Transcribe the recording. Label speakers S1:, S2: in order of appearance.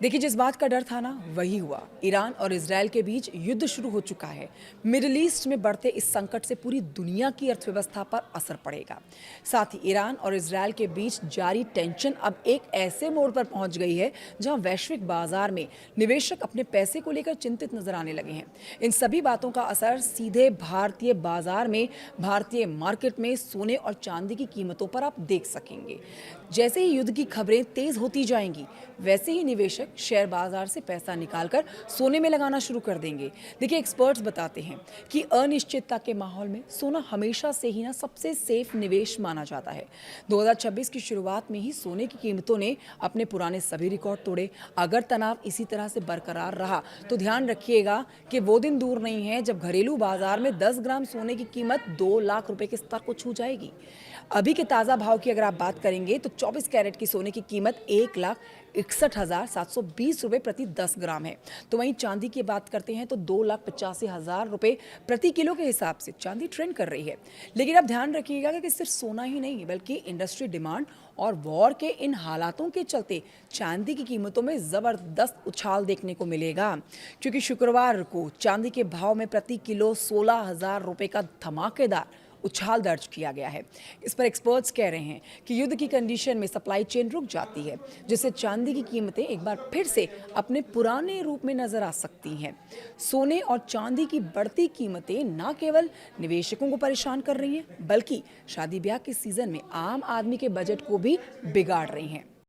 S1: देखिए, जिस बात का डर था ना वही हुआ। ईरान और इजरायल के बीच युद्ध शुरू हो चुका है। मिडिल ईस्ट में बढ़ते इस संकट से पूरी दुनिया की अर्थव्यवस्था पर असर पड़ेगा। साथ ही ईरान और इजरायल के बीच जारी टेंशन अब एक ऐसे मोड़ पर पहुंच गई है जहां वैश्विक बाजार में निवेशक अपने पैसे को लेकर चिंतित नजर आने लगे हैं। इन सभी बातों का असर सीधे भारतीय बाजार में, भारतीय मार्केट में सोने और चांदी की कीमतों पर आप देख सकेंगे। जैसे ही युद्ध की खबरें तेज होती जाएंगी, वैसे ही निवेशक शेयर बाजार से पैसा निकालकर सोने में लगाना शुरू कर देंगे। देखिए, एक्सपर्ट्स बताते हैं कि अनिश्चितता के माहौल में सोना हमेशा से ही ना सबसे सेफ निवेश माना जाता है। 2026 की शुरुआत में ही सोने की कीमतों ने अपने पुराने सभी रिकॉर्ड तोड़े। अगर तनाव इसी तरह से बरकरार रहा तो ध्यान रखिएगा कि वो दिन दूर नहीं है जब घरेलू बाजार में 10 ग्राम सोने की कीमत 2 लाख रुपए के स्तर को छू जाएगी। अभी के ताज़ा भाव की अगर आप बात करेंगे तो 24 कैरेट की सोने की कीमत 1,61,720 रुपये प्रति 10 ग्राम है। तो वहीं चांदी की बात करते हैं तो 2,85,000 रुपये प्रति किलो के हिसाब से चांदी ट्रेंड कर रही है। लेकिन अब ध्यान रखिएगा कि सिर्फ सोना ही नहीं बल्कि इंडस्ट्री डिमांड और वॉर के इन हालातों के चलते चांदी की कीमतों में जबरदस्त उछाल देखने को मिलेगा, क्योंकि शुक्रवार को चांदी के भाव में प्रति किलो 16,000 रुपये का धमाकेदार उछाल दर्ज किया गया है। इस पर एक्सपर्ट्स कह रहे हैं कि युद्ध की कंडीशन में सप्लाई चेन रुक जाती है, जिससे चांदी की कीमतें एक बार फिर से अपने पुराने रूप में नजर आ सकती हैं। सोने और चांदी की बढ़ती कीमतें न केवल निवेशकों को परेशान कर रही हैं, बल्कि शादी ब्याह के सीजन में आम आदमी के बजट को भी बिगाड़ रही हैं।